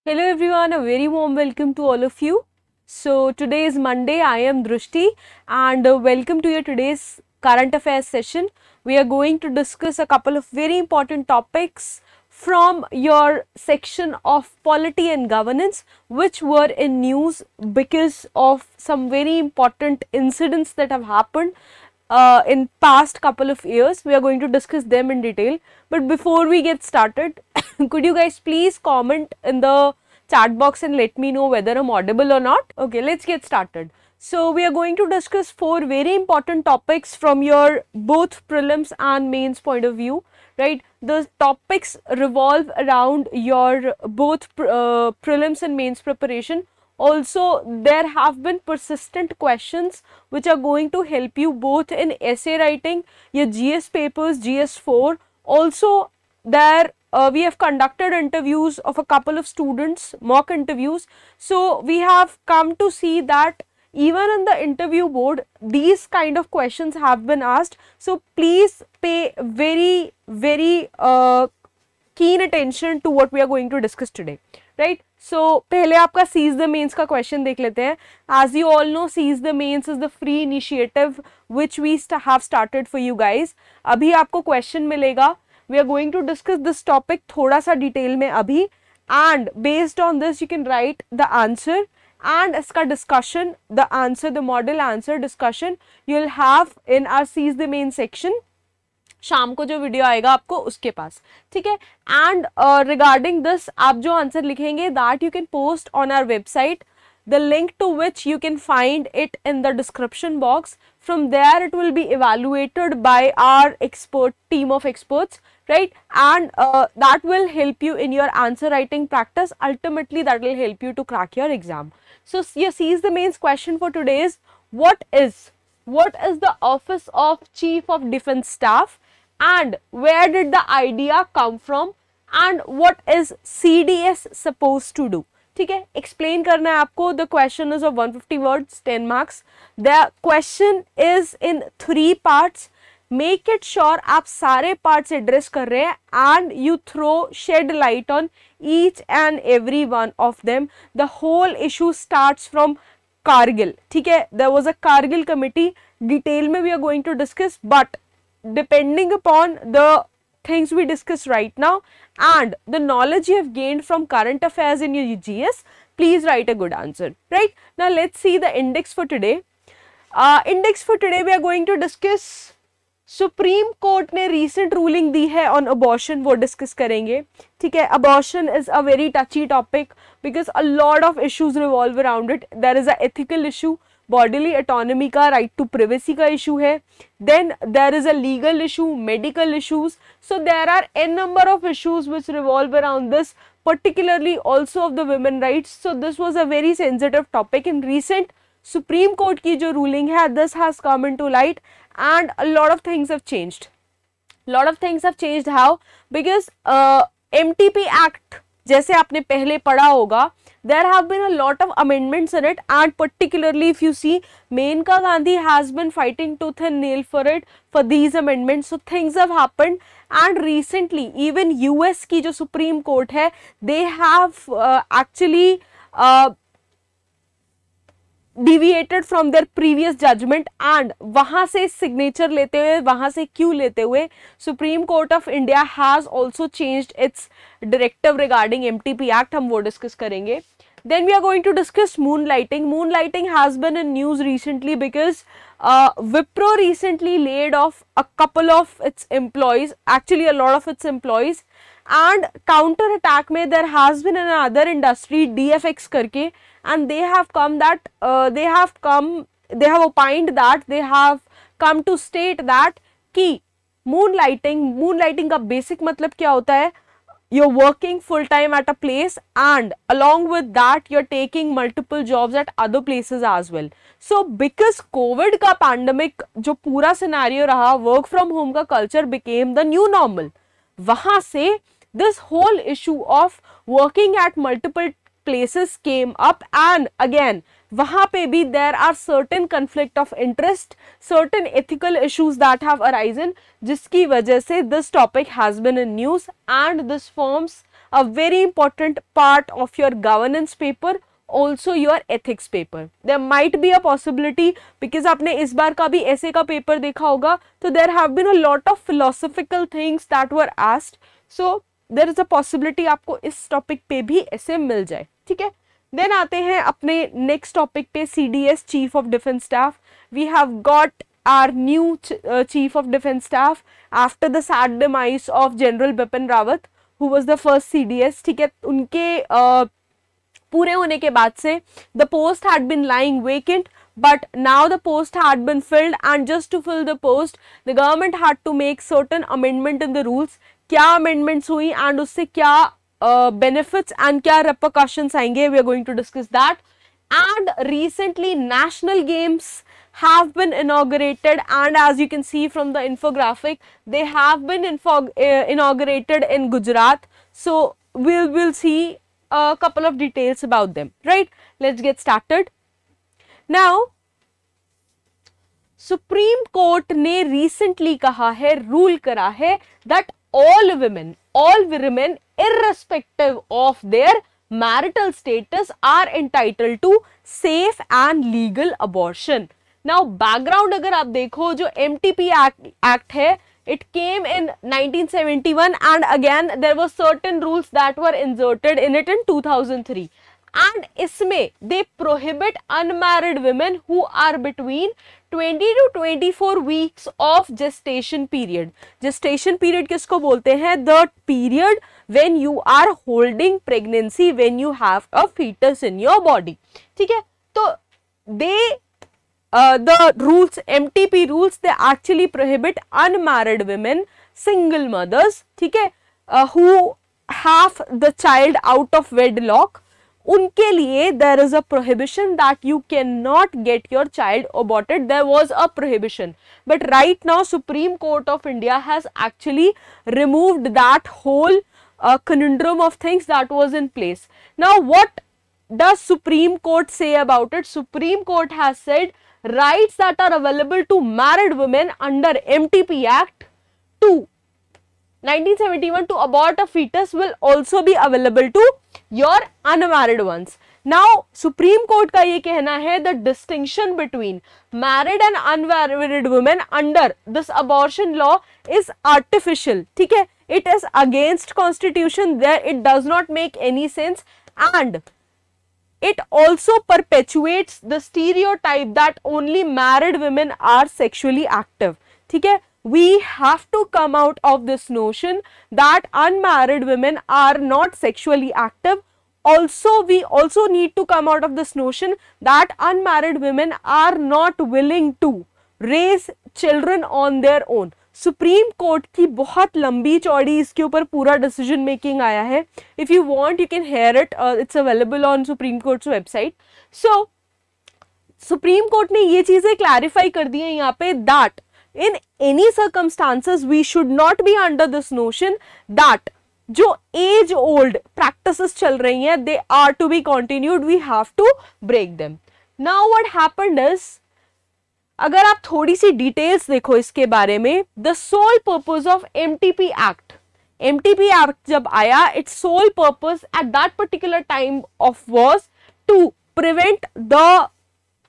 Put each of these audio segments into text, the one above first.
Hello everyone, a very warm welcome to all of you. So today is Monday, I am Drushti and welcome to your today's current affairs session. We are going to discuss a couple of very important topics from your section of polity and governance which were in news because of some very important incidents that have happened in past couple of years. We are going to discuss them in detail. But before we get started, could you guys please comment in the chat box and let me know whether I'm audible or not? Okay, let's get started. So we are going to discuss 4 very important topics from your both prelims and mains point of view, right? The topics revolve around your both prelims and mains preparation. Also, there have been persistent questions which are going to help you both in essay writing, your GS papers, GS4. Also, there we have conducted interviews of a couple of students, mock interviews. So, we have come to see that even in the interview board, these kind of questions have been asked. So, please pay very keen attention to what we are going to discuss today, right? So, पहले आपका Seize the Mains का question देख लेते हैं. As you all know, Seize the Mains is the free initiative which we have started for you guys. अभी आपको question मिलेगा. We are going to discuss this topic थोड़ा सा detail में अभी, and based on this you can write the answer and इसका discussion, the answer, the model answer discussion you will have in our Seize the Mains section. शाम को जो video आएगा आपको उसके पास, ठीक है. एंड रिगार्डिंग दिस आप जो आंसर लिखेंगे that you can post on our website, the link to which you can find it in the description box. From there it will be evaluated by our expert team of experts, right? And that will help you in your answer writing practice. Ultimately that will help you to crack your exam. So your Seize the Mains question for today is, what is the office of Chief of Defence Staff and where did the idea come from and what is CDS supposed to do? ठीक है, explain करना है आपको. The question is of 150 words, 10 marks. The question is in 3 parts. Make it sure आप सारे parts address कर रहे हैं and you throw shed light on each and every one of them. The whole issue starts from Kargil, ठीक है. There was a Kargil committee. Detail में we are going to discuss, but depending upon the things we discuss right now and the knowledge you have gained from current affairs in your GS, please write a good answer, right? Now let's see the index for today. Index for today we are going to discuss supreme court ने recent ruling दी है on abortion, वो discuss करेंगे, ठीक है. Abortion is a very touchy topic because a lot of issues revolve around it. There is a ethical issue, bodily autonomy का, right to privacy का issue है. Then there is a legal issue, medical issues. So there are an number of issues which revolve around this, particularly also of the women rights. So this was a very sensitive topic. In recent Supreme Court की जो ruling है, this has come into light and a lot of things have changed. Lot of things have changed. How? Because MTP Act जैसे आपने पहले पढ़ा होगा, there have been a lot of amendments in it, and particularly if you see, Menka Gandhi has been fighting tooth and nail for it, for these amendments. So things have happened, and recently even US की जो Supreme Court है, they have actually deviated from their previous judgment, and वहाँ से signature लेते हुए, वहाँ से क्यों लेते हुए, Supreme Court of India has also changed its directive regarding MTP Act. हम वो discuss करेंगे. Then we are going to discuss moonlighting. Moonlighting has been in news recently because Wipro recently laid off a couple of its employees, actually a lot of its employees, and counter attack में there has been another industry, DFX करके, and they have come that they have opined that they have come to state that कि moonlighting का basic मतलब क्या होता है, you're working full time at a place and along with that you're taking multiple jobs at other places as well. So because COVID का pandemic जो पूरा scenario रहा, work from home का culture became the new normal. वहाँ से this whole issue of working at multiple places came up, and again वहाँ पे भी there are certain conflict of interest, certain ethical issues that have arisen, जिसकी वजह से this topic has been in news and this forms a very important part of your governance paper, also your ethics paper. There might be a possibility, because आपने इस बार का भी ऐसे का paper देखा होगा, तो there have been a lot of philosophical things that were asked, so there is a possibility आपको इस टॉपिक पे भी ऐसे मिल जाए, ठीक है. देन आते हैं अपने नेक्स्ट टॉपिक पे, CDS chief of defence staff. We have got our new chief of defense staff after the sad demise of General Bipin Rawat, who was the first CDS. ठीक है, उनके पूरे होने के बाद से the post had been lying vacant, but now the post had been filled, and just to fill the post the government had to make certain amendment in the rules. क्या amendments हुई and उससे क्या benefits and क्या repercussions आएंगे, we are going to discuss that. And recently national games have been inaugurated, and as you can see from the infographic, they have been inaugurated in Gujarat. So we will see a couple of details about them, right? Let's get started. Now supreme court ने recently कहा है, rule करा है, that all women irrespective of their marital status are entitled to safe and legal abortion. Now background अगर आप देखो, जो MTP Act है, it came in 1971, and again there were certain rules that were inserted in it in 2003, and इसमें they prohibit unmarried women who are between 20 to 24 weeks of gestation period. Gestation period किसको बोलते हैं? The period when you are holding pregnancy, when you have a fetus in your body. ठीक है, तो the rules, MTP rules, they actually prohibit unmarried women, single mothers, ठीक है, who have the child out of wedlock. उनके लिए there is a prohibition that you cannot get your child aborted. There was a prohibition, but right now Supreme Court of India has actually removed that whole conundrum of things that was in place. Now what does Supreme Court say about it? Supreme Court has said rights that are available to married women under MTP Act to 1971 to abort a fetus will also be available to your unmarried ones. Now Supreme Court का ये कहना है, the distinction between married and unmarried women under this abortion law is artificial. ठीक है, it is against constitution, there it does not make any sense, and it also perpetuates the stereotype that only married women are sexually active. ठीक है, we have to come out of this notion that unmarried women are not sexually active. Also, we also need to come out of this notion that unmarried women are not willing to raise children on their own. Supreme court की बहुत लंबी चौड़ी इसके ऊपर पूरा decision making आया है. If you want you can here it, it's available on supreme courts website. So supreme court ने ये चीजें क्लैरिफाई कर दी है यहाँ पे, that in any circumstances we should not be under this notion that जो age old practices चल रही हैं they are to be continued, we have to break them. Now what happened is, अगर आप थोड़ी सी डिटेल्स देखो इसके बारे में, the sole purpose of MTP Act जब आया, its sole purpose at that particular time was to prevent the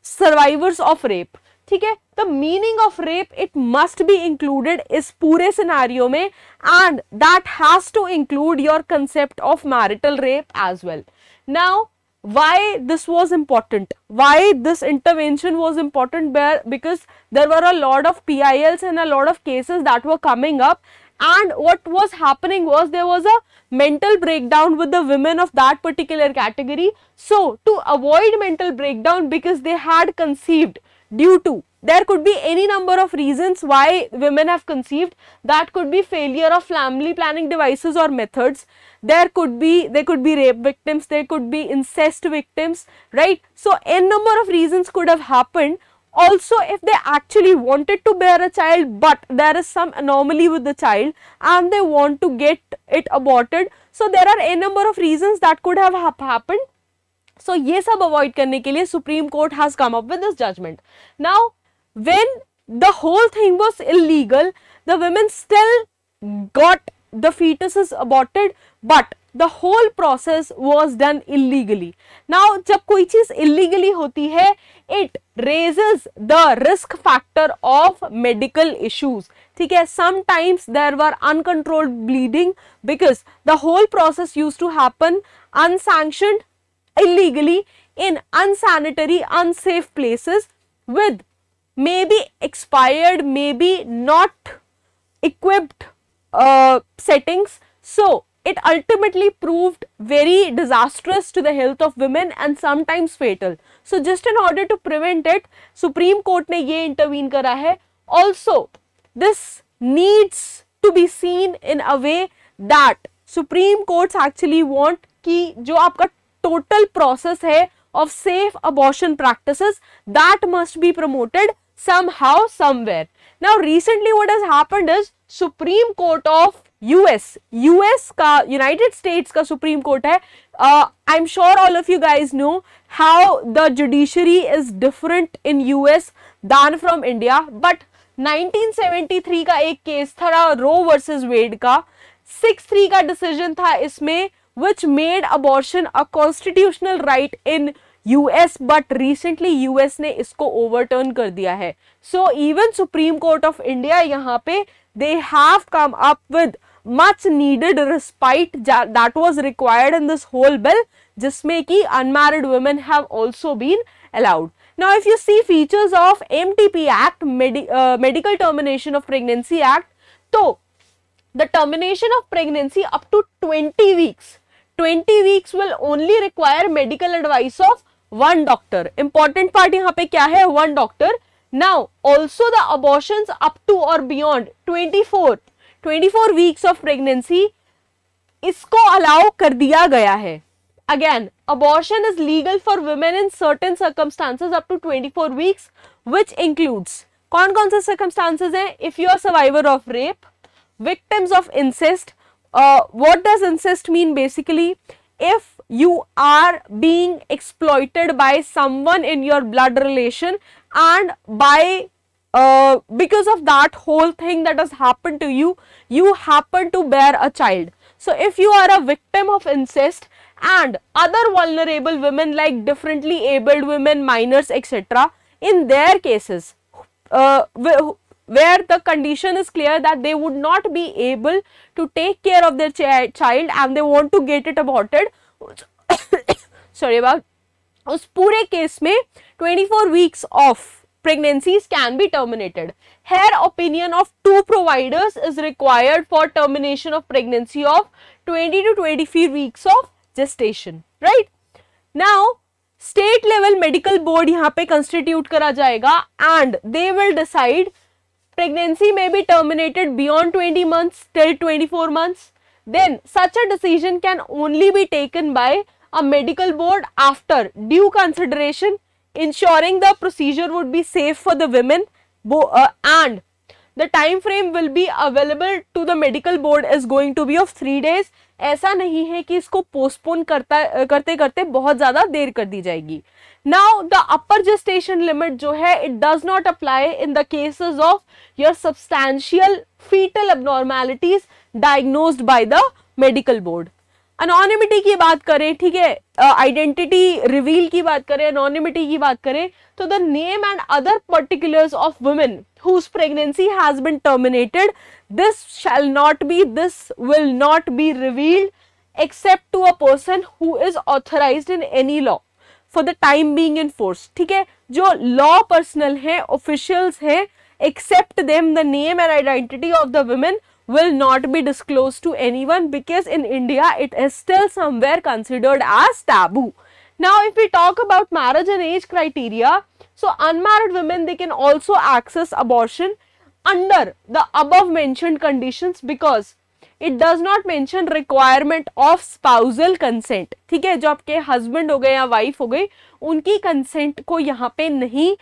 survivors of rape. ठीक है, the meaning of rape it must be included इस पूरे सिनारियो में, and that has to include your concept of marital rape as well. Now why this was important, why this intervention was important, because there were a lot of PILs and a lot of cases that were coming up, and what was happening was there was a mental breakdown with the women of that particular category. So to avoid mental breakdown, because they had conceived due to, there could be any number of reasons why women have conceived, that could be failure of family planning devices or methods, they could be rape victims, there could be incest victims, right? So n number of reasons could have happened. Also, if they actually wanted to bear a child but there is some anomaly with the child and they want to get it aborted, so there are n number of reasons that could have happened. So ये सब avoid करने के लिए Supreme Court has come up with this judgment. Now when the whole thing was illegal, the women still got the fetuses aborted, but the whole process was done illegally. Now जब कोई चीज illegally होती है, it raises the risk factor of medical issues. ठीक है, sometimes there were uncontrolled bleeding because the whole process used to happen unsanctioned, illegally, in unsanitary, unsafe places with maybe expired, maybe not equipped settings. So it ultimately proved very disastrous to the health of women and sometimes fatal. So just in order to prevent it, Supreme Court ने ये intervene करा है. Also this needs to be seen in a way that Supreme Courts actually want कि जो आपका total process है of safe abortion practices, that must be promoted somehow, somewhere. Now recently what has happened is Supreme Court of US का, United States का Supreme Court है. I'm sure all of you guys know how the judiciary is different in US than from India. But 1973 का एक case था रो versus वेड का, 6-3 का decision था इसमें, which made abortion a constitutional right in US, but recently US ने इसको overturn कर दिया है. So even Supreme Court of India यहाँ पे they have come up with much needed respite that was required in this whole bill, जिसमें कि unmarried women have also been allowed. Now if you see features of MTP Act, Medical Termination of Pregnancy Act, तो the termination of pregnancy up to 20 weeks. 20 weeks will only require medical advice of one doctor. Important part यहाँ पे क्या है? One doctor. Now also the abortions up to or beyond 24 weeks of pregnancy, इसको allow कर दिया गया है. Again, abortion is legal for women in certain circumstances up to 24 weeks, which includes कौन-कौन से circumstances हैं? If you are survivor of rape, victims of incest. What does incest mean basically? If you are being exploited by someone in your blood relation and by because of that whole thing that has happened to you, you happen to bear a child. So if you are a victim of incest and other vulnerable women like differently abled women, minors, etc., in their cases where the condition is clear that they would not be able to take care of their child and they want to get it aborted, sorry about, उस पूरे case में 24 weeks of pregnancies can be terminated. Here opinion of 2 providers is required for termination of pregnancy of 20 to 24 weeks of gestation, right? Now state level medical board यहाँ पे constitute करा जाएगा and they will decide pregnancy may be terminated beyond 20 months till 24 months. Then such a decision can only be taken by a medical board after due consideration, ensuring the procedure would be safe for the women and the time frame will be available to the medical board is going to be of 3 days. ऐसा नहीं है कि इसको postpone करते करते बहुत ज़्यादा देर कर दी जाएगी. Now the upper gestation limit जो है it does not apply in the cases of your substantial fetal abnormalities diagnosed by the medical board. Anonymity की बात करें, ठीक है, identity reveal की बात करें, anonymity की बात करें, तो the name and other particulars of women whose pregnancy has been terminated, this will not be revealed except to a person who is authorized in any law for the time being in force. ठीक है, जो law personnel है, officials है, except them the name and identity of the women will not be disclosed to anyone because in India it is still somewhere considered as taboo. Now if we talk about marriage and age criteria, so unmarried women, they can also access abortion under the above mentioned conditions because it does not mention requirement of spousal consent. ठीक है, जो आपके husband हो गए या wife हो गई, उनकी consent को यहाँ पे नहीं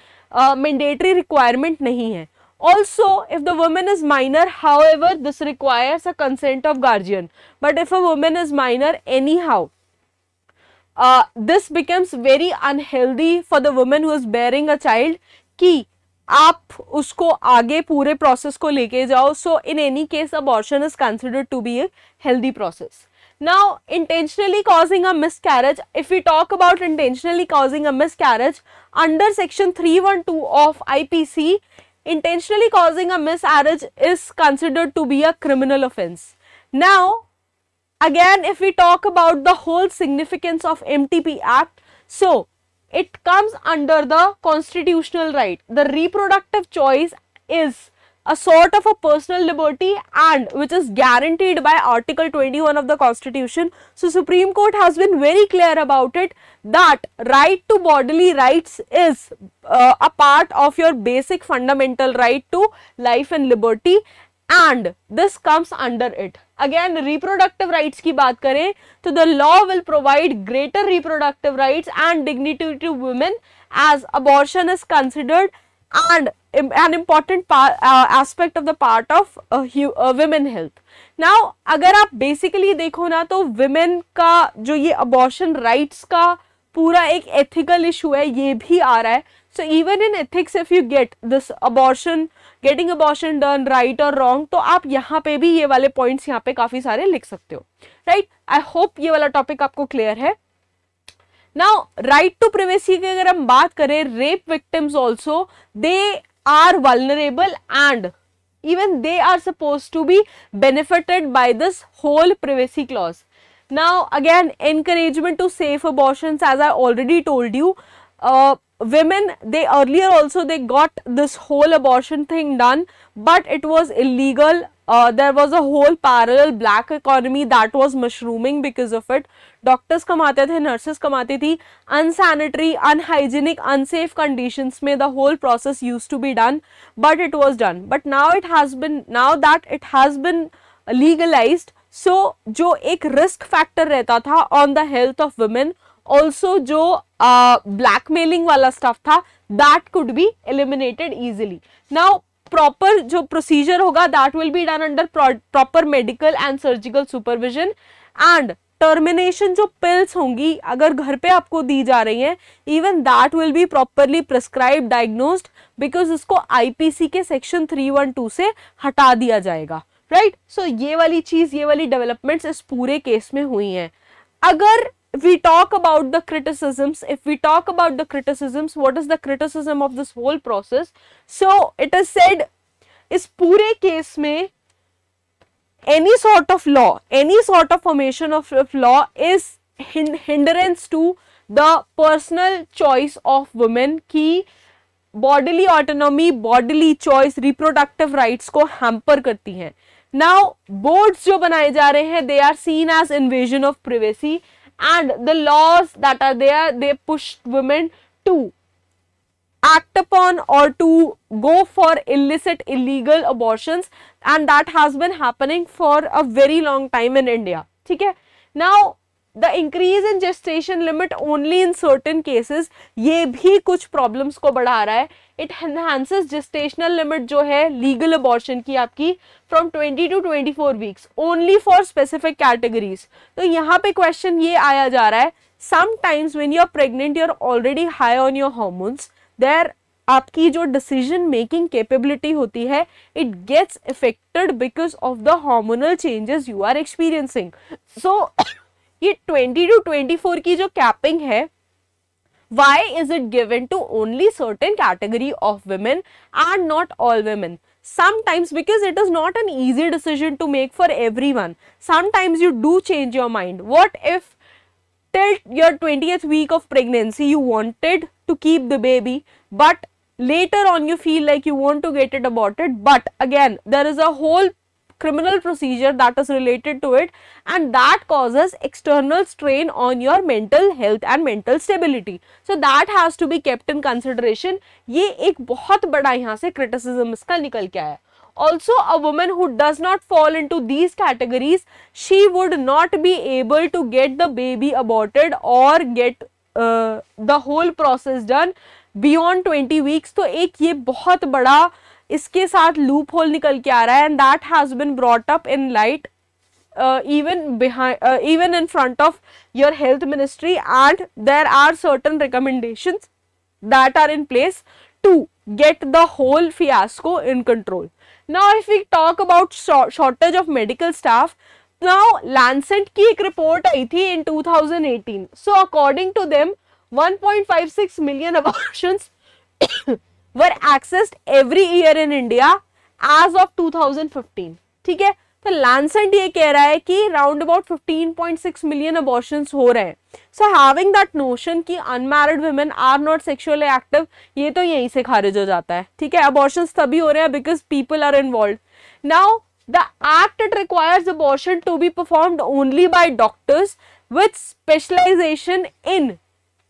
mandatory requirement नहीं है. Also, if the woman is minor, however, this requires a consent of guardian. But if a woman is minor, anyhow, this becomes very unhealthy for the woman who is bearing a child कि आप उसको आगे पूरे process को लेके जाओ. So in any case, abortion is considered to be a healthy process. Now, intentionally causing a miscarriage, if we talk about intentionally causing a miscarriage, under section 312 of IPC, intentionally causing a miscarriage is considered to be a criminal offense. Now, again, if we talk about the whole significance of MTP Act, so it comes under the constitutional right. The reproductive choice is a sort of a personal liberty and which is guaranteed by Article 21 of the Constitution. So Supreme Court has been very clear about it that right to bodily rights is a part of your basic fundamental right to life and liberty, and this comes under it. Again, reproductive rights की बात करें तो the law will provide greater reproductive rights and dignity to women as abortion is considered and an important aspect of the part of women health. Now, अगर आप basically देखो ना तो women का जो ये abortion rights का पूरा एक ethical issue है ये भी आ रहा है. So even in ethics, if you get this abortion, getting abortion done right or wrong, तो आप यहाँ पे भी ये वाले points यहाँ पे काफी सारे लिख सकते हो, right? I hope ये वाला topic आपको clear है. Now, right to privacy की अगर हम बात करें, rape victims also, they are vulnerable and even they are supposed to be benefited by this whole privacy clause. Now, again, encouragement to safe abortions, as I already told you, women, they earlier also they got this whole abortion thing done, but it was illegal. There was a whole parallel black economy that was mushrooming because of it. Doctors कमाते थे, nurses कमाती थी, unsanitary, unhygienic, unsafe conditions में the whole process used to be done, but it was done. But now it has been, now that it has been legalized, so जो एक risk factor रहता था on the health of women, also जो blackmailing वाला stuff था, that could be eliminated easily. Now proper जो procedure होगा that will be done under proper medical and surgical supervision, and termination जो pills होंगी अगर घर पे आपको दी जा रही हैं, even that will be properly prescribed, diagnosed, because इसको IPC के section 312 से हटा दिया जाएगा, right? So ये वाली चीज, ये वाली developments इस पूरे केस में हुई हैं. अगर we talk about the criticisms, if we talk about the criticisms, what is the criticism of this whole process? So it is said इस पूरे केस में any sort of law, any sort of formation of law is hindrance to the personal choice of women की bodily autonomy, bodily choice, reproductive rights को hamper करती हैं. Now boards जो बनाए जा रहे हैं, they are seen as invasion of privacy, and the laws that are there, they push women to act upon or to go for illicit, illegal abortions, and that has been happening for a very long time in India. ठीक है? Now the increase in gestation limit only in certain cases, ये भी कुछ problems को बढ़ा रहा है. It enhances gestational limit जो है legal abortion की आपकी from 20 to 24 weeks only for specific categories. तो यहाँ पे question ये आया जा रहा है, sometimes when you are pregnant, you are already high on your hormones, there आपकी जो decision making capability होती है, it gets affected because of the hormonal changes you are experiencing. So ये 20 to 24 की जो capping है, why is it given to only certain category of women and not all women? Sometimes because it is not an easy decision to make for everyone. Sometimes you do change your mind. What if till your 20th week of pregnancy you wanted to keep the baby, but later on you feel like you want to get it aborted, but again there is a whole criminal procedure that is related to it, and that causes external strain on your mental health and mental stability. So that has to be kept in consideration. ये एक बहुत बड़ा यहाँ से criticism इसका निकल के आया. Also, a woman who does not fall into these categories, she would not be able to get the baby aborted or get the whole process done beyond 20 weeks. तो एक ये बहुत बड़ा इसके साथ लूप होल निकल के आ रहा है, and that has been brought up in light even in front of your health ministry, and there are certain recommendations that are in place to get the whole fiasco in control. Now if we talk about shortage of medical staff, now Lancet की एक report आई थी in 2018. So according to them 1.56 million abortions were accessed every year in India as of 2015. ठीक है, तो Lancet ये कह रहा है कि राउंड अबाउट 15.6 मिलियन अबॉर्शंस हो रहे हैं. सो हैविंग दैट नोशन कि unmarried women are not sexually active, ये तो यहीं से खारिज हो जाता है. ठीक है, अबॉर्शंस तभी हो रहे हैं because people are involve. Now the act it requires abortion to be performed only by doctors with specialisation in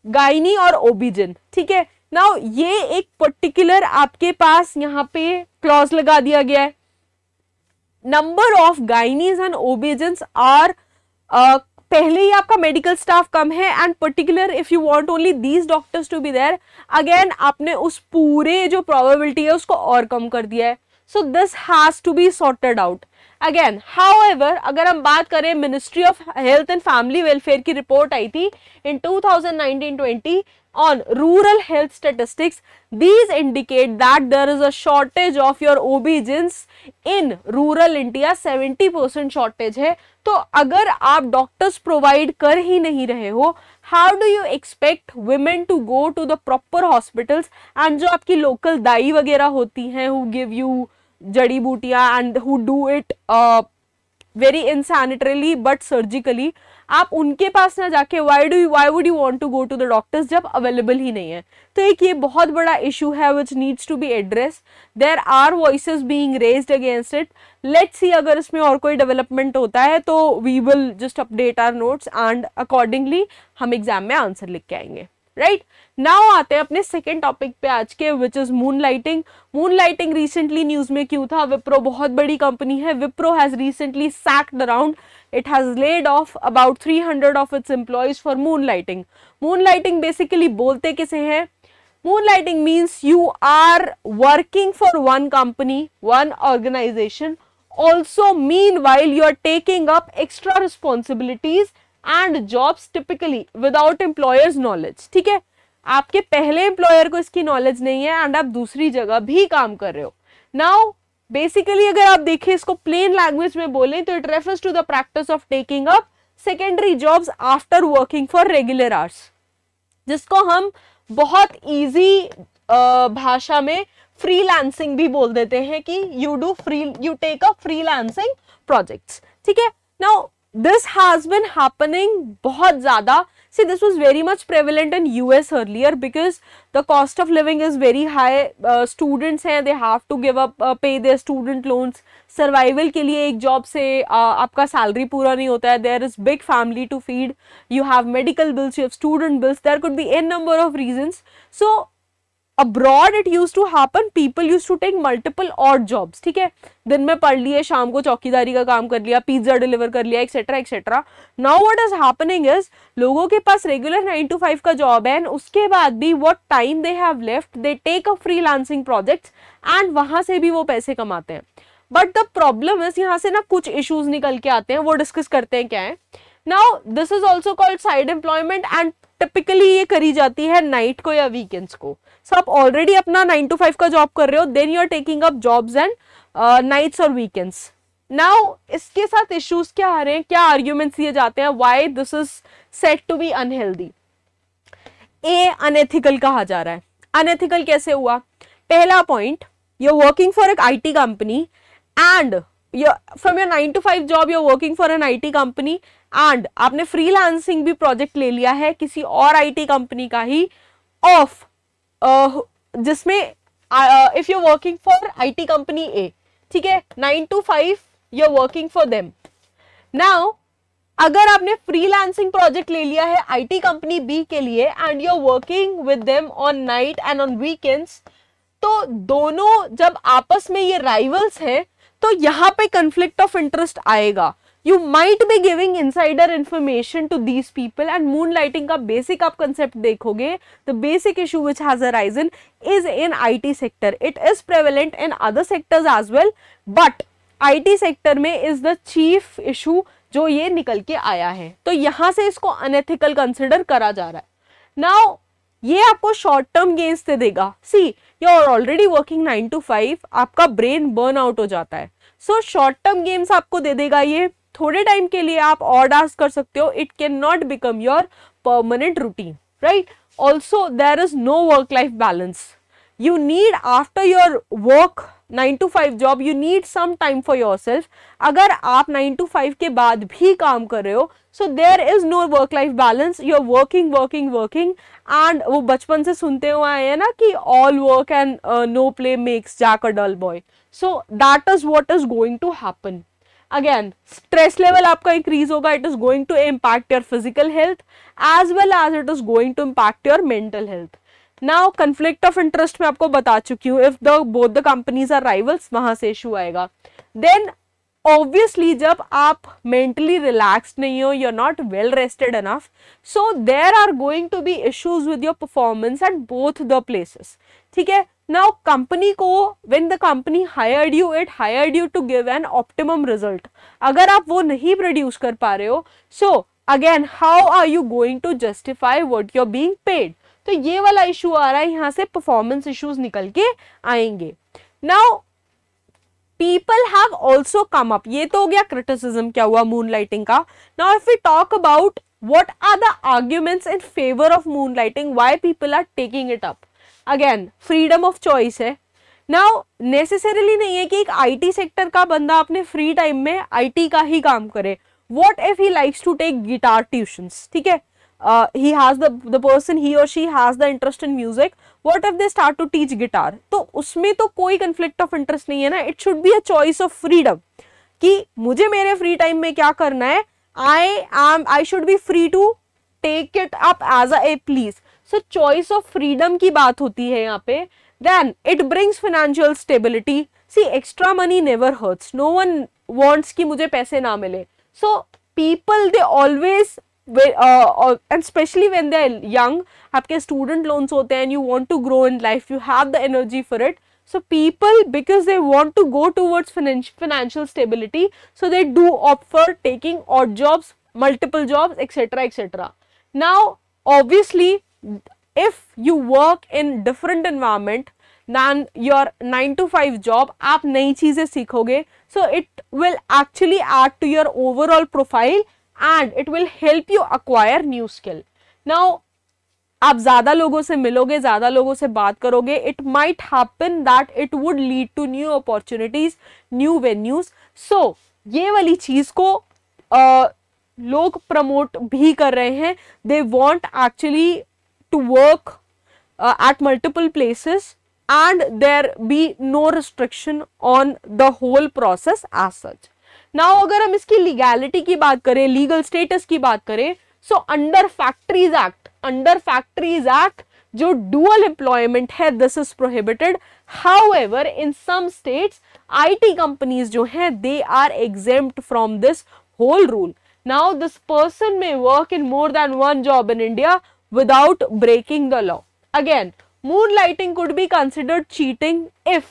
gynae और ओबीजिन. ठीक है, नाउ ये एक पर्टिकुलर आपके पास यहाँ पे क्लॉज लगा दिया गया है. Number of gynaes and OB GYNs are, पहले ही आपका मेडिकल स्टाफ कम है and particular if you want only these doctors to be there, again आपने उस पूरे जो प्रोबेबिलिटी है उसको और कम कर दिया है. So this has to be sorted out. Again however अगर हम बात करें, ministry of health and family welfare की रिपोर्ट आई थी in 2019-20 on rural health statistics. These indicate that there is a shortage of your OB-GYNs in rural India. 70% shortage है. तो अगर आप डॉक्टर्स प्रोवाइड कर ही नहीं रहे हो, how do you expect women to go to the proper hospitals? and जो आपकी लोकल दाई वगैरह होती हैं who give you जड़ी बूटियां and who do it very insanitarily but surgically, आप उनके पास ना जाके why would you want to go to the doctors जब अवेलेबल ही नहीं है. तो एक ये बहुत बड़ा इशू है which needs to be address. There are voices being raised against it. Let's see अगर इसमें और कोई डेवलपमेंट होता है तो we will just update our notes and accordingly हम एग्जाम में आंसर लिख के आएंगे. राइट, नाउ आते हैं अपने सेकेंड टॉपिक पे आज के, which is moon lighting. Moon lighting recently news में क्यों था? विप्रो बहुत बड़ी कंपनी है. Wipro has recently sacked around, it has laid off about 300 of its employees for moonlighting. Moonlighting basically बोलते किसे हैं? Moonlighting means you are working for one company, one organization. Also meanwhile you are taking up extra responsibilities and jobs typically without employer's knowledge. ठीक है, आपके पहले employer को इसकी knowledge नहीं है एंड आप दूसरी जगह भी काम कर रहे हो. नाउ बेसिकली अगर आप देखें इसको प्लेन लैंग्वेज में बोलें तो it refers to the practice of taking up secondary jobs after working for regular hours, जिसको हम बहुत इजी भाषा में फ्रीलांसिंग भी बोल देते हैं कि you take up freelancing projects. ठीक है, now this has been happening बहुत ज़्यादा. See, this was very much prevalent in US earlier because the cost of living is very high. Students हैं, they have to give up, pay their student loans. Survival के लिए एक job से आपका salary पूरा नहीं होता है. There is big family to feed. You have medical bills, you have student bills. There could be n number of reasons. So abroad it used to happen, people used to take multiple odd jobs. ठीक है, दिन में पढ़ लिए, शाम को चौकीदारी का काम कर लिया, पिज्जा डिलीवर कर लिया, etcetera etcetera. Now what is happening is लोगों के पास रेगुलर 9 to 5 का जॉब है, उसके बाद भी what time they have left they take up freelancing projects and वहां से भी वो पैसे कमाते हैं. बट द प्रॉब्लम इज यहाँ से ना कुछ इश्यूज निकल के आते हैं, वो डिस्कस करते हैं क्या है. Now this is also called side employment and typically ये करी जाती है नाइट को या वीकेंड्स को. सो आप ऑलरेडी अपना 9 to 5 का जॉब कर रहे हो, then you are taking up jobs and nights और वीकेंड्स. नाउ इसके साथ इश्यूज क्या आ रहे हैं, क्या आर्ग्यूमेंट्स दिए जाते हैं, why this is said to be unhealthy. Unethical कहा जा रहा है. अनएथिकल कैसे हुआ? पहला point, you are working for एक IT company and from your 9 to 5 job you're working for an IT company and आपने फ्रीलांसिंग भी प्रोजेक्ट ले लिया है किसी और IT कंपनी का ही ऑफ जिसमें if you're working for IT company A, ठीक है, 9 to 5 you're working for them. Now अगर आपने फ्रीलांसिंग प्रोजेक्ट ले लिया है IT कंपनी B के लिए and you're working with them on night and on weekends, तो दोनों जब आपस में ये राइवल्स हैं तो यहाँ पे कंफ्लिक्ट ऑफ इंटरेस्ट आएगा. You might be giving insider information to these people and moonlighting का बेसिक आप कंसेप्ट देखोगे, the basic issue which has arisen is in IT sector. It is prevalent in other sectors as well, but IT sector में is the chief issue जो ये निकल के आया है. तो यहाँ से इसको अनएथिकल कंसिडर करा जा रहा है. नाउ ये आपको शॉर्ट टर्म गेन्स दे देगा. See you are already working 9 to 5, आपका ब्रेन बर्न आउट हो जाता है. सो शॉर्ट टर्म गेम्स आपको दे देगा ये थोड़े टाइम के लिए आप ऑड आवर्स कर सकते हो, it can not become your permanent routine, right? Also, there is no work-life balance. You need, after your work 9 to 5 job, you need some time for yourself. अगर आप 9 to 5 के बाद भी काम कर रहे हो, so there is no work-life balance. You're working, and वो बचपन से सुनते हुए आए हैं ना कि all work and no play makes Jack a dull boy. So that is what is going to happen. Again, stress level आपका increase होगा, it is going to impact your physical health as well as it is going to impact your mental health. Now conflict of interest मैं आपको बता चुकी हूँ, if both the companies are rivals, वहां से issue आएगा. Then obviously जब आप mentally relaxed नहीं हो, you're not well rested enough, so there are going to be issues with your performance at both the places. ठीक है. Now company को, when the company hired you, it hired you to give an optimum result. अगर आप वो नहीं produce कर पा रहे हो, so again how are you going to justify what you're being paid? तो ये वाला issue आ रहा है, यहाँ से performance issues निकल के आएंगे. Now people have also come up, ये तो हो गया criticism क्या हुआ moonlighting का. Now if we talk about what are the arguments in favor of moonlighting, why people are taking it up. Again freedom of choice है. Now necessarily नहीं है कि एक आईटी सेक्टर का बंदा अपने फ्री टाइम में आईटी का ही काम करे. What if he likes to take guitar tuitions, ठीक है, he has the person, he और she has the interest in music, what if they start to teach guitar, तो उसमें तो कोई कंफ्लिक्ट ऑफ इंटरेस्ट नहीं है ना. It should be a choice of freedom कि मुझे मेरे फ्री टाइम में क्या करना है. I should be free to take it up as a please. So choice of freedom की बात होती है यहाँ पे. Then it brings financial stability. See extra money never hurts, no one wants कि मुझे पैसे ना मिले. So people they always, and specially when they are young, आपके स्टूडेंट लोन्स होते हैं, you want to grow in life, you have the energy for it. So people, because they want to go towards financial stability, so they do opt for taking odd jobs, multiple jobs, etc., etc. Now obviously if you work in different environment than your 9 to 5 job, आप नई चीजें सीखोगे, so it will actually add to your overall profile and it will help you acquire new skill. Now आप ज्यादा लोगों से मिलोगे, ज्यादा लोगों से बात करोगे, it might happen that it would lead to new opportunities, new venues. So ये वाली चीज को लोग प्रमोट भी कर रहे हैं. They want actually to work at multiple places and there be no restriction on the whole process as such. Now अगर हम इसकी लीगैलिटी की बात करें, लीगल स्टेटस की बात करें, सो अंडर फैक्ट्रीज एक्ट जो डुअल एम्प्लॉयमेंट है, this is prohibited. However in some states IT companies जो हैं, they are exempt from this whole rule. Now this person may work in more than one job in India without breaking the law. Again moonlighting could be considered cheating if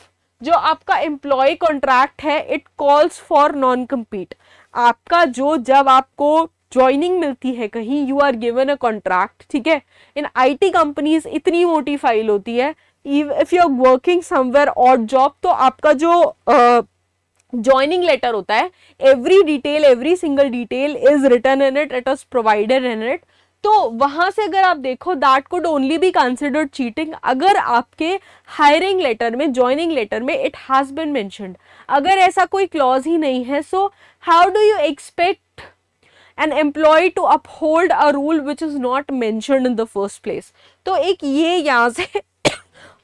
जो आपका employ contract है, it calls for non compete. आपका जो, जब आपको joining मिलती है कहीं, you are given a contract, ठीक है. इन आईटी कंपनीज इतनी मोटी फाइल होती है, if you are working somewhere odd job, तो आपका जो ज्वाइनिंग लेटर होता है, every detail, every single detail is written in it, it is provided in it. तो वहां से अगर आप देखो, that could only be considered cheating अगर आपके हायरिंग लेटर में, ज्वाइनिंग लेटर में इट हैज बीन मेंशन्ड. अगर ऐसा कोई क्लॉज ही नहीं है, so how do you expect an employ to uphold a rule which is not mentioned in the first place. तो एक ये यहाँ से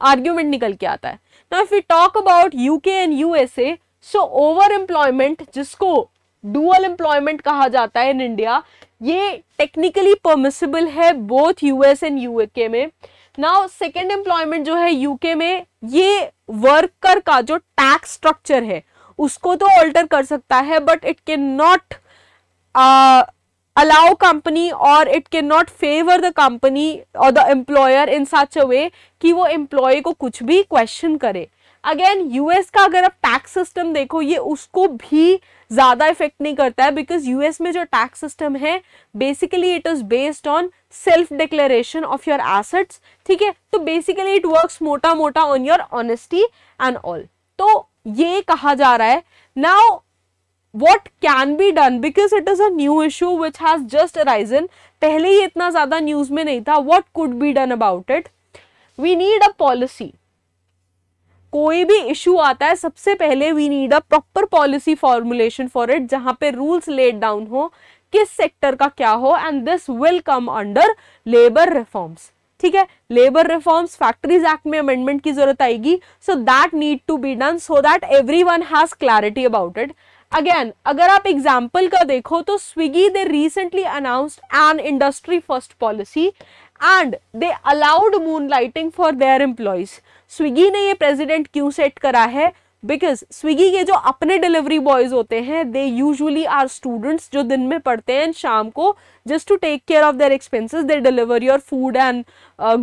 आर्ग्यूमेंट निकल के आता है. Now if we talk about UK and USA, so over employment, जिसको डुअल एम्प्लॉयमेंट कहा जाता है इन इंडिया, ये टेक्निकली परमिसिबल है बोथ यूएस एंड यूके में. नाउ सेकेंड एम्प्लॉयमेंट जो है यूके में, ये वर्कर का जो टैक्स स्ट्रक्चर है उसको तो ऑल्टर कर सकता है, but it can not allow company और it can not favour the company और the employer in such a way कि वो एम्प्लॉय को कुछ भी क्वेश्चन करे. अगेन यूएस का अगर आप टैक्स सिस्टम देखो, ये उसको भी ज्यादा इफेक्ट नहीं करता है, बिकॉज यूएस में जो टैक्स सिस्टम है, basically it is based on self declaration of your assets, ठीक है. तो बेसिकली इट वर्क्स मोटा मोटा on your honesty and all. तो ये कहा जा रहा है. Now what can be done, because it is a new issue which has just arisen, पहले ही इतना ज़्यादा न्यूज़ में नहीं था, what could be done about it? We need a policy. कोई भी इशू आता है सबसे पहले we need a proper policy formulation for it, जहां पे रूल्स लेड डाउन हो किस सेक्टर का क्या हो, and this will come under labour reforms. ठीक है, लेबर रिफॉर्म्स, फैक्ट्रीज एक्ट में अमेंडमेंट की जरूरत आएगी, so that need to be done so that everyone has clarity about it. Again अगर आप एग्जाम्पल का देखो तो Swiggy they recently announced an industry first policy and they allowed moonlighting for their employees. Swiggy ने ये प्रेसिडेंट क्यों सेट करा है? बिकॉज स्विगी के जो अपने डिलीवरी बॉयज होते हैं दे यूजुअली आर स्टूडेंट्स जो दिन में पढ़ते हैं, शाम को just to take care of their expenses they deliver your food and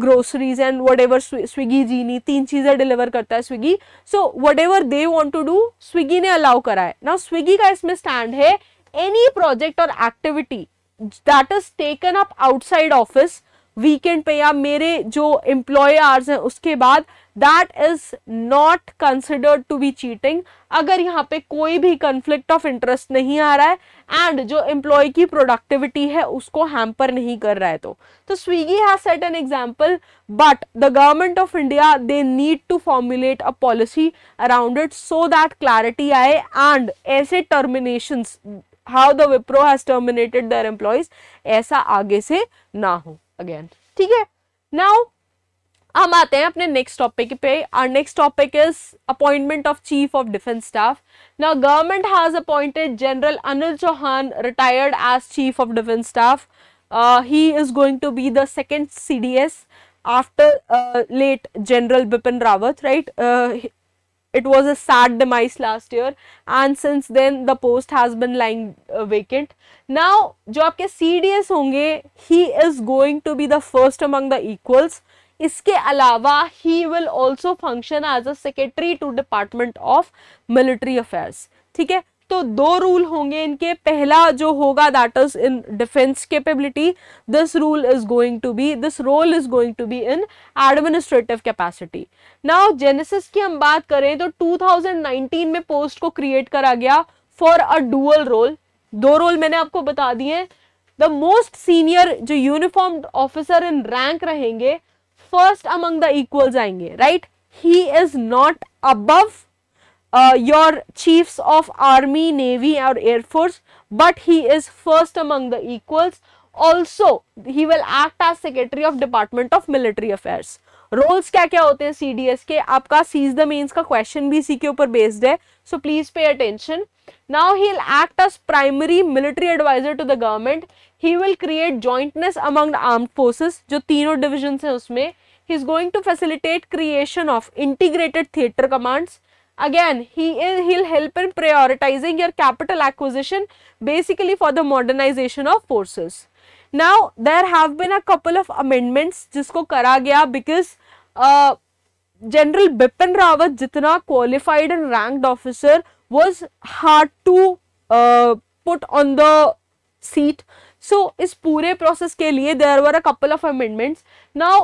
groceries and whatever. Swiggy Genie 3 चीजें डिलीवर करता है Swiggy. So whatever they want to do Swiggy ने अलाउ करा है. नाउ स्विगी का इसमें stand है, any project और activity that is taken up outside office weekend पे या मेरे जो एम्प्लॉय आवर्स हैं उसके बाद, that is not considered to be cheating. अगर यहाँ पे कोई भी कंफ्लिक्ट ऑफ इंटरेस्ट नहीं आ रहा है एंड जो एम्प्लॉय की प्रोडक्टिविटी है उसको हैम्पर नहीं कर रहा है तो Swiggy has set an example, but the government of India they need to formulate a policy around it so that clarity आए एंड ऐसे terminations, how the Wipro has terminated their employees, ऐसा आगे से ना हो अगेन. ठीक है, नाउ हम आते हैं अपने नेक्स्ट टॉपिक पे. Our next topic is appointment of chief of defence staff. Now government has appointed general Anil Chauhan retired as chief of defence staff. He is going to be the second CDS after late general Bipin Rawat, right. It was a sad demise last year and since then the post has been lying vacant. Now जो आपके CDS होंगे he is going to be the first among the equals. इसके अलावा he will also function as a secretary to Department of Military Affairs. ठीक है, तो 2 rule होंगे इनके. पहला जो होगा that is in defence capability, this role is going to be in administrative capacity. Now genesis की हम बात करें तो 2019 में पोस्ट को क्रिएट करा गया for a dual role. 2 role मैंने आपको बता दिए. द मोस्ट सीनियर जो यूनिफॉर्म्ड ऑफिसर इन रैंक रहेंगे फर्स्ट अमंग द इक्वल्स आएंगे, right. He is not above your chiefs of army, navy or air force, but he is first among the equals. Also he will act as secretary of department of military affairs. Roles क्या क्या होते हैं CDS के, आपका सीज the mains का question भी इसी के ऊपर बेस्ड है, so please pay attention. Now he will act as primary military adviser to the government. He will create jointness among the armed forces, जो तीनों डिविजन है उसमें. He is going to facilitate creation of integrated theatre commands. Again, he'll help in prioritizing your capital acquisition, basically for the modernization of forces. Now, there have been a couple of amendments जिसको करा गया because General Bipin Rawat जितना qualified and ranked officer was hard to put on the seat. So, इस पूरे process के लिए there were a couple of amendments. Now,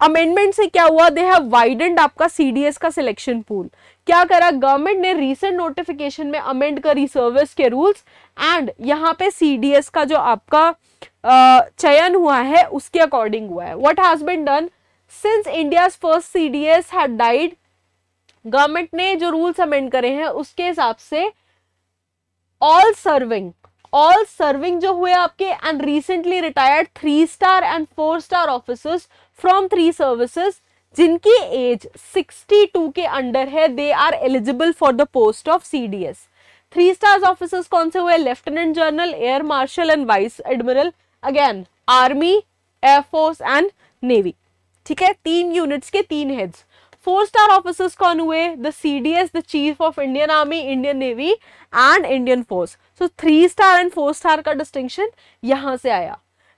amendment से क्या हुआ, दे हैव वाइडेंड आपका CDS का सिलेक्शन पूल. क्या करा गवर्नमेंट ने, रीसेंट नोटिफिकेशन में अमेंड करी सर्विस के रूल्स एंड यहाँ पे CDS का जो आपका चयन हुआ है उसके अकॉर्डिंग हुआ है. What has been done since India's first CDS had died, government ने जो रूल्स अमेंड करे हैं उसके हिसाब से ऑल सर्विंग जो हुए आपके and recently retired 3-star and 4-star officers from 3 services जिनकी एज 62 के अंडर है, they are eligible for the post of CDS. 3 stars officers कौन से हुए, lieutenant general, air marshal and vice admiral. Again army, air force and navy. ठीक है, 3 units के 3 heads. 4-star officers कौन हुए, the CDS, the chief of Indian army, Indian navy and Indian force. So 3-star and 4-star का distinction यहां से आया.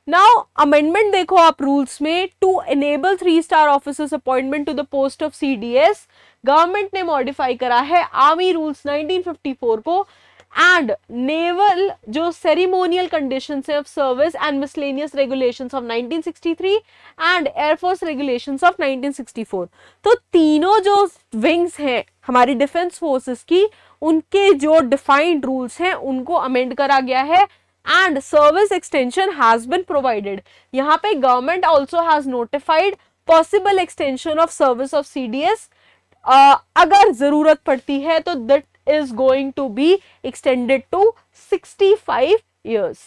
Now amendment देखो आप रूल्स में, to enable 3-star officers appointment to the post of CDS, government ने modify करा है आर्मी रूल्स 1954 को एंड नेवल जो ceremonial conditions of service and miscellaneous regulations of 1963 and air force regulations of 1964. तो तीनों जो विंग्स हैं हमारी डिफेंस फोर्सेस की, उनके जो डिफाइंड रूल्स हैं उनको अमेंड करा गया है and service extension has been provided. यहाँ पे government also has notified possible extension of service of CDS. अगर जरूरत पड़ती है तो that is going to be extended to 65 years।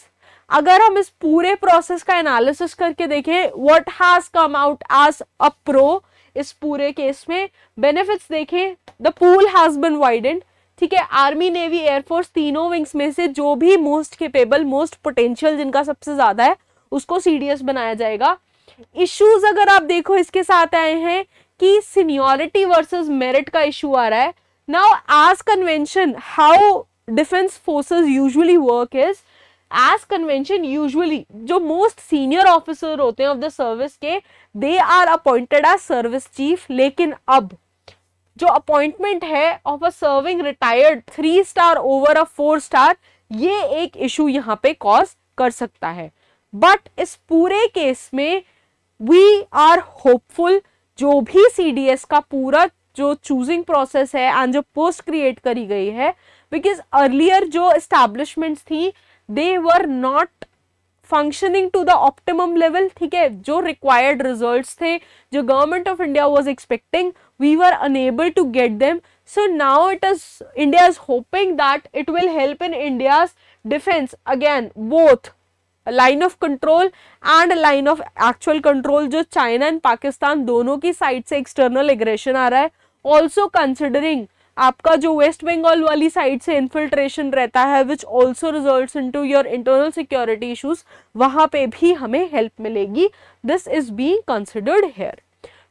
अगर हम इस पूरे प्रोसेस का एनालिसिस करके देखें, what has come out as a pro इस पूरे केस में, बेनिफिट्स देखें, the pool has been widened, ठीक है। आर्मी, नेवी, एयरफोर्स तीनों विंग्स में से जो भी मोस्ट केपेबल, मोस्ट पोटेंशियल जिनका सबसे ज्यादा है उसको सीडीएस बनाया जाएगा। इश्यूज अगर आप देखो इसके साथ आए हैं कि सीनियरिटी वर्सेस मेरिट का इशू आ रहा है। Now as convention how defence forces usually work is, as convention usually जो मोस्ट सीनियर ऑफिसर होते हैं ऑफ द सर्विस के, they are appointed as service chief. लेकिन अब जो अपॉइंटमेंट है of a serving retired 3 star over a 4 star, ये एक इशू यहाँ पे कॉज कर सकता है। बट इस पूरे केस में वी आर होपफुल, जो भी सीडीएस का पूरा जो चूजिंग प्रोसेस है एंड जो पोस्ट क्रिएट करी गई है, बिकॉज अर्लियर जो एस्टैब्लिशमेंट्स थी they were not functioning to the optimum level, ठीक है। जो रिक्वायर्ड रिजल्ट्स थे, जो government of India was expecting, we were unable to get them. So now it is India is hoping that it will help in India's defence again, both line of control and line of actual control, जो China and Pakistan दोनों की side से external aggression आ रहा है। Also considering आपका जो waste Bengal वाली side से इन्फिल्ट्रेशन रहता है which also results into your internal security issues, वहां पे भी हमें हेल्प मिलेगी। This is being considered here,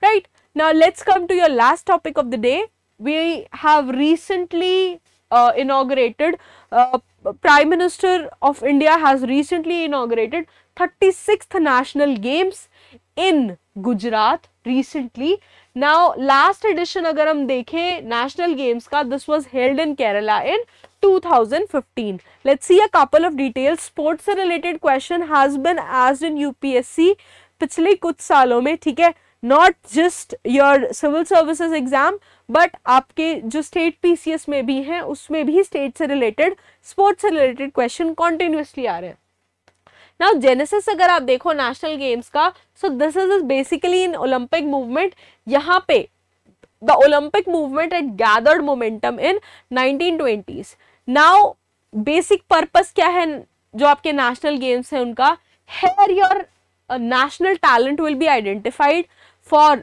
right. Now let's come to your last topic of the day. We have recently inaugurated, Prime Minister of India has recently inaugurated 36th National Games in Gujarat recently. Now last edition अगर हम देखें National Games का, this was held in Kerala in 2015. Let's see a couple of details. Sports से related question has been asked in UPSC पिछले कुछ सालों में, ठीक है। Not just your civil services exam but आपके जो स्टेट पीसीएस में भी हैं उसमें भी स्टेट से रिलेटेड, स्पोर्ट्स से रिलेटेड क्वेश्चन कॉन्टिन्यूसली आ रहे हैं। नाउ जेनेसिस अगर आप देखो नेशनल गेम्स का, so this is basically in Olympic movement. यहाँ पे the Olympic movement at gathered momentum in 1920s। नाउ बेसिक पर्पस क्या है जो आपके नेशनल गेम्स है उनका, here your national talent will be identified for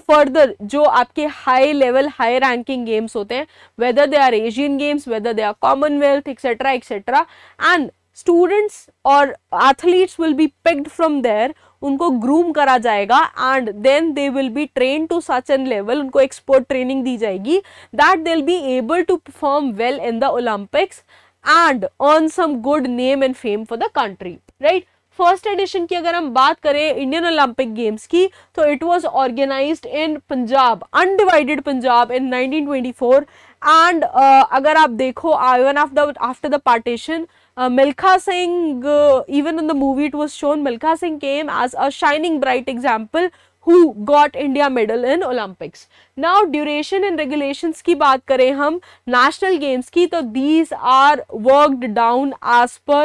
further जो आपके high level high ranking games होते हैं, whether they are Asian games, whether they are Commonwealth etc etc, and students और athletes will be picked from there, उनको groom करा जाएगा and then they will be trained to such an level, उनको export training दी जाएगी that they'll be able to perform well in the Olympics and earn some good name and fame for the country, right। First edition की अगर हम बात करें Indian Olympic games की, तो it was organised in Punjab, undivided Punjab in 1924 and अगर आप देखो even after the partition, Milkha Singh, even in the movie it was shown, Milkha Singh came as a shining bright example who got India medal in Olympics. Now duration and regulations की बात करें हम national games की, तो these are worked down as per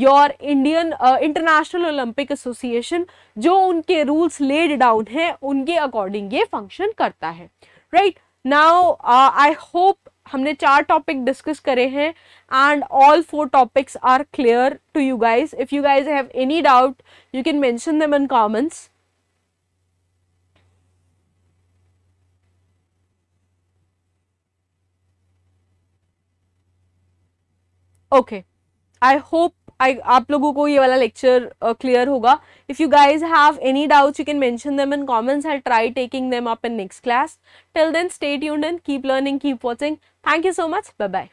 your Indian International Olympic Association, जो उनके rules laid down हैं उनके according ये function करता है, right। Now I hope हमने 4 टॉपिक डिस्कस करे हैं and all 4 topics are clear to you guys. If you guys have any doubt you can mention them in comments. Okay, I hope आप लोगों को ये वाला लेक्चर क्लियर होगा। If you guys have any doubts you can mention them in comments. I try taking them up in next class. Till then stay tuned and keep learning, keep watching. Thank you so much. Bye-bye.